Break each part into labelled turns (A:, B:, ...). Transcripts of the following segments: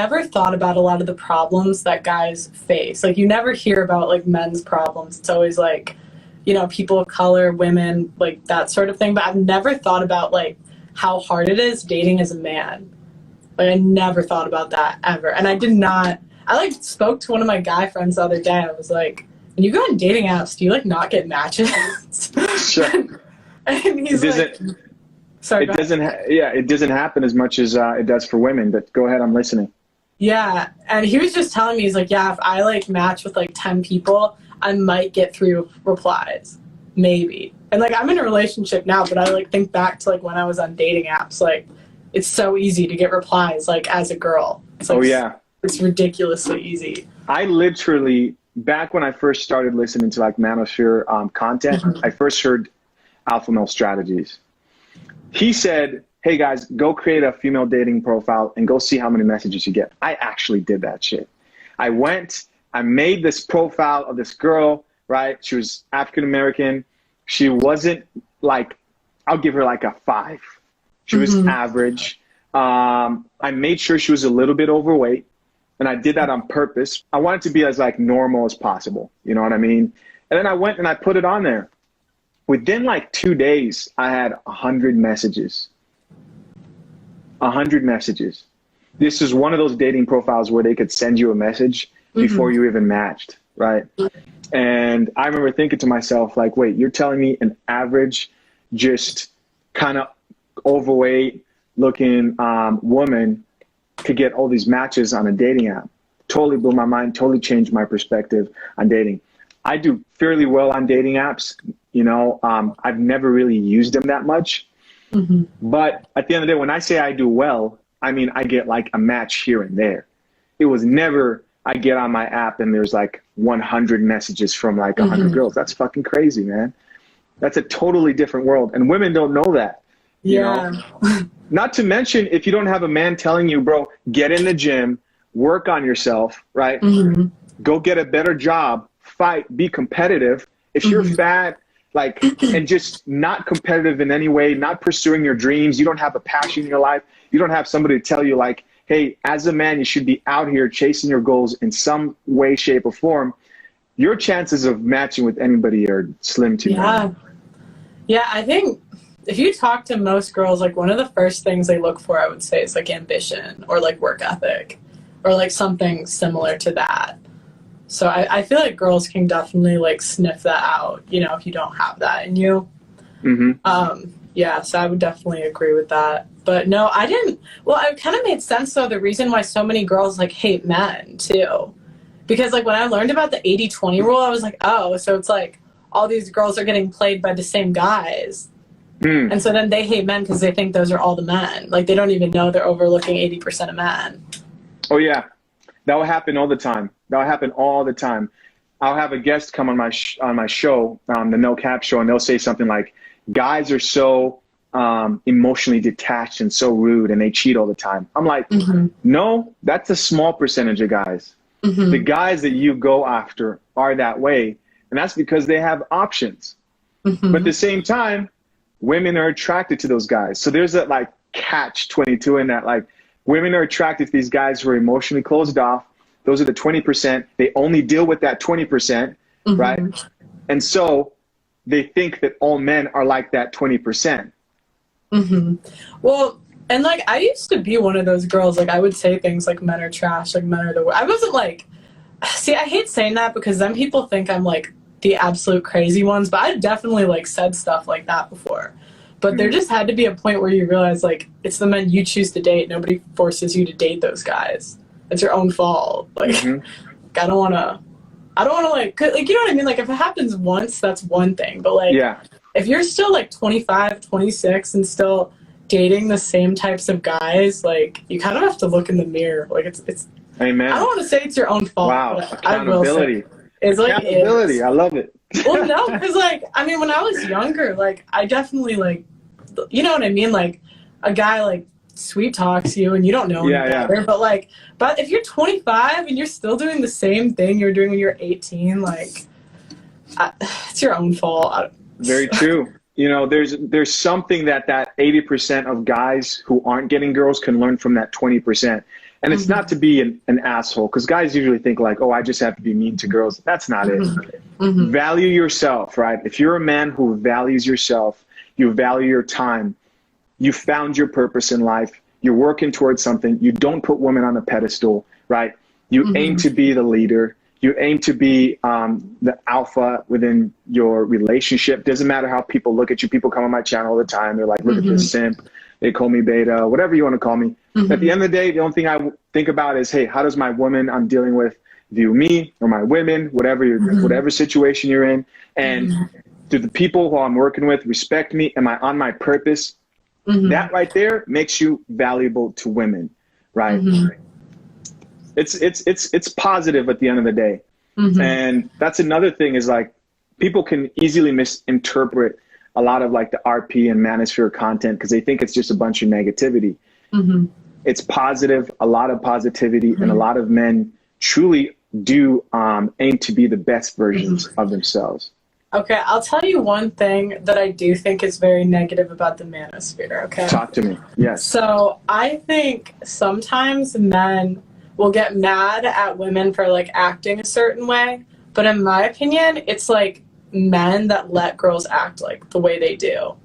A: never thought about a lot of the problems that guys face. Like, you never hear about, like, men's problems. It's always, like, you know, people of color, women, like, that sort of thing. But I've never thought about, like, how hard it is dating as a man. Like, I never thought about that ever. And I did not, I, like, spoke to one of my guy friends the other day. I was like, when you go on dating apps, do you, like, not get matches?
B: Sure.
A: And he's like, sorry,
B: it doesn't happen as much as it does for women, but go ahead, I'm listening.
A: Yeah, and he was just telling me, he's like, yeah, if I, like, match with, like, 10 people, I might get 3 replies, maybe. And, like, I'm in a relationship now, but I, like, think back to, like, when I was on dating apps, like, it's so easy to get replies, like, as a girl. It's, like,
B: oh, yeah.
A: It's ridiculously easy.
B: I literally, back when I first started listening to, like, Manosphere content, I first heard Alpha Male Strategies. He said, hey guys, go create a female dating profile and go see how many messages you get. I actually did that shit. I went, I made this profile of this girl, right? She was African-American. She wasn't like, I'll give her like a 5. She was average. I made sure she was a little bit overweight, and I did that on purpose. I wanted to be as like normal as possible. You know what I mean? And then I went and I put it on there. Within like 2 days, I had 100 messages. 100 messages. This is one of those dating profiles where they could send you a message before you even matched, right? And I remember thinking to myself, like, wait, you're telling me an average, just kind of overweight looking woman could get all these matches on a dating app? Totally blew my mind, totally changed my perspective on dating. I do fairly well on dating apps. You know, I've never really used them that much. But at the end of the day, when I say I do well, I mean, I get like a match here and there. It was never, I get on my app and there's like 100 messages from like 100 girls. That's fucking crazy, man. That's a totally different world. And women don't know that. You know? Not to mention, if you don't have a man telling you, bro, get in the gym, work on yourself, right? Go get a better job, fight, be competitive. If you're fat, like, and just not competitive in any way, not pursuing your dreams, you don't have a passion in your life, you don't have somebody to tell you like, hey, as a man, you should be out here chasing your goals in some way, shape, or form, your chances of matching with anybody are slim to none.
A: Yeah, I think if you talk to most girls, like, one of the first things they look for, I would say, is like ambition or like work ethic or like something similar to that. So I feel like girls can definitely like sniff that out, you know, if you don't have that in you. Yeah, so I would definitely agree with that. But no, I didn't. Well, it kind of made sense, though, the reason why so many girls like hate men too. Because like when I learned about the 80-20 rule, I was like, oh, so it's like all these girls are getting played by the same guys. And so then they hate men because they think those are all the men. Like, they don't even know they're overlooking 80% of men. Oh,
B: yeah. That will happen all the time. That will happen all the time. I'll have a guest come on my show, the No Cap show, and they'll say something like, guys are so emotionally detached and so rude and they cheat all the time. I'm like, no, that's a small percentage of guys. The guys that you go after are that way, and that's because they have options. But at the same time, women are attracted to those guys. So there's that like catch-22 in that, like, women are attracted to these guys who are emotionally closed off. Those are the 20%. They only deal with that 20%, right? And so they think that all men are like that 20%.
A: Well, and like, I used to be one of those girls. Like, I would say things like men are trash, like men are the worst. I wasn't like, see, I hate saying that because then people think I'm like the absolute crazy ones, but I definitely like said stuff like that before. But there just had to be a point where you realize, like, it's the men you choose to date. Nobody forces you to date those guys. It's your own fault. Like, I don't want to like, you know what I mean? Like, if it happens once, that's one thing. But like, if you're still like 25, 26 and still dating the same types of guys, like, you kind of have to look in the mirror. Like, it's
B: Amen.
A: I don't want to say it's your own fault.
B: Wow. Accountability.
A: It's like,
B: accountability. I love it.
A: Well, no, because like, I mean, when I was younger, like, I definitely like, you know what I mean? Like, a guy like sweet talks you and you don't know any better. But if you're 25 and you're still doing the same thing you're doing when you're 18, like, it's your own fault.
B: Very true. You know, there's something that 80% of guys who aren't getting girls can learn from that 20%. And it's not to be an asshole, because guys usually think like, oh, I just have to be mean to girls. That's not it. Value yourself, right? If you're a man who values yourself, you value your time, you found your purpose in life, you're working towards something, you don't put women on a pedestal, right? You aim to be the leader. You aim to be the alpha within your relationship. Doesn't matter how people look at you. People come on my channel all the time. They're like, look at this simp. They call me beta, whatever you want to call me. At the end of the day, the only thing I think about is, hey, how does my woman I'm dealing with view me, or my women, whatever situation you're in? And do the people who I'm working with respect me? Am I on my purpose? That right there makes you valuable to women, right? It's positive at the end of the day. And that's another thing, is like, people can easily misinterpret a lot of like the RP and manosphere content, because they think it's just a bunch of negativity. It's positive, a lot of positivity, and a lot of men truly do aim to be the best versions of themselves.
A: Okay, I'll tell you one thing that I do think is very negative about the manosphere, okay?
B: Talk to me, yes.
A: So I think sometimes men will get mad at women for like acting a certain way, but in my opinion, it's like men that let girls act like the way they do.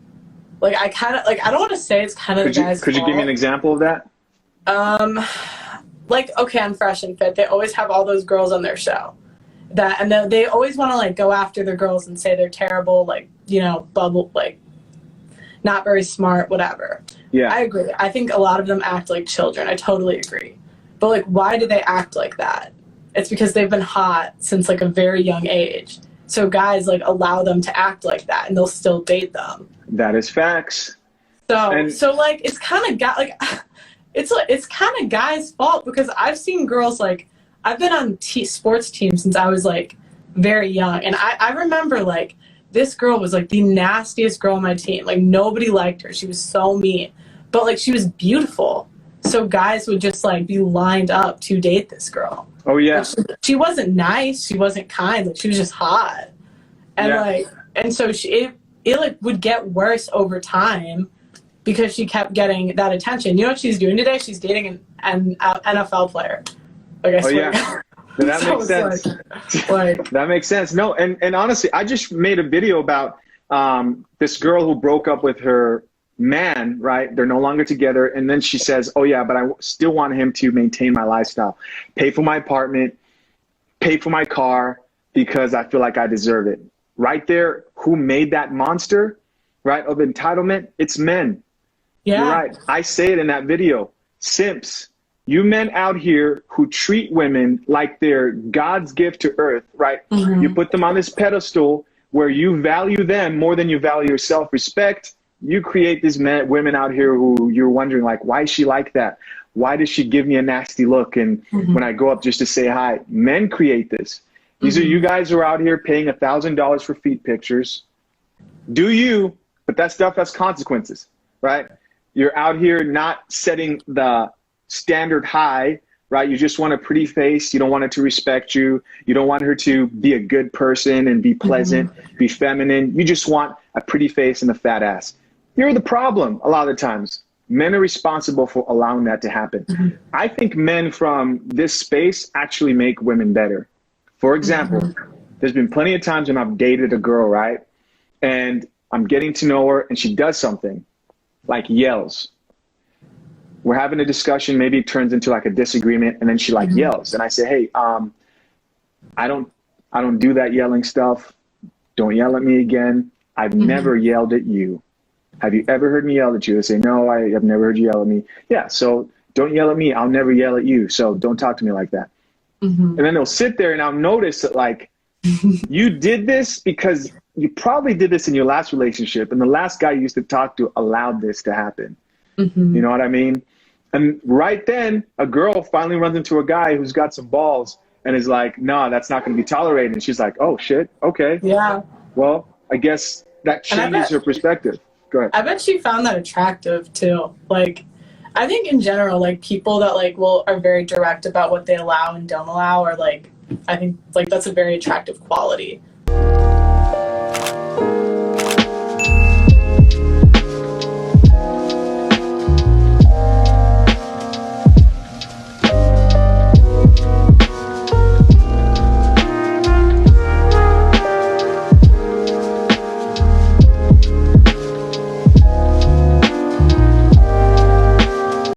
A: Like, I kind of, like, I don't want to say it's kind of the guy's
B: Could you give me an example of that?
A: Like, okay, on Fresh and Fit, they always have all those girls on their show. And they always want to like go after the girls and say they're terrible, like, you know, bubble, like, not very smart, whatever.
B: Yeah.
A: I agree. I think a lot of them act like children. I totally agree. But like, why do they act like that? It's because they've been hot since like a very young age. So guys like allow them to act like that, and they'll still date them.
B: That is facts.
A: So like, it's kind of it's kind of guys' fault, because I've seen girls, like, I've been on sports teams since I was like very young, and I remember like this girl was like the nastiest girl on my team. Like, nobody liked her. She was so mean, but like, she was beautiful. So guys would just like be lined up to date this girl.
B: Oh yeah.
A: She wasn't nice. She wasn't kind. Like, she was just hot. And like, and so it like would get worse over time, because she kept getting that attention. You know what she's doing today? She's dating an NFL player. Like, I swear.
B: Oh yeah. That
A: So
B: makes sense.
A: like
B: That makes sense. No, and honestly, I just made a video about this girl who broke up with her man, right? They're no longer together. And then she says, oh yeah, but I still want him to maintain my lifestyle, pay for my apartment, pay for my car, because I feel like I deserve it. Right there, who made that monster, right, of entitlement? It's men.
A: Yeah.
B: You're right. I say it in that video. Simps. You men out here who treat women like they're God's gift to earth, right? You put them on this pedestal where you value them more than you value your self-respect. You create these women out here who you're wondering, like, why is she like that? Why does she give me a nasty look? And when I go up just to say hi, men create this. These are you guys who are out here paying $1,000 for feet pictures. Do you, but that stuff has consequences, right? You're out here not setting the standard high, right? You just want a pretty face. You don't want her to respect you. You don't want her to be a good person and be pleasant, be feminine. You just want a pretty face and a fat ass. You're the problem a lot of the times. Men are responsible for allowing that to happen. I think men from this space actually make women better. For example, there's been plenty of times when I've dated a girl, right? And I'm getting to know her and she does something, like yells. We're having a discussion, maybe it turns into like a disagreement, and then she like yells. And I say, hey, I don't do that yelling stuff. Don't yell at me again. I've never yelled at you. Have you ever heard me yell at you? I say, no, I have never heard you yell at me. Yeah, so don't yell at me. I'll never yell at you. So don't talk to me like that. And then they'll sit there and I'll notice that, like, you did this because you probably did this in your last relationship, and the last guy you used to talk to allowed this to happen. You know what I mean? And right then, a girl finally runs into a guy who's got some balls and is like, no, that's not going to be tolerated. And she's like, oh, shit. Okay. Yeah. Well, I guess that changes her perspective. Go ahead.
A: I bet she found that attractive, too. Like, I think in general, like, people that, like, are very direct about what they allow and don't allow, or, like, I think, like, that's a very attractive quality.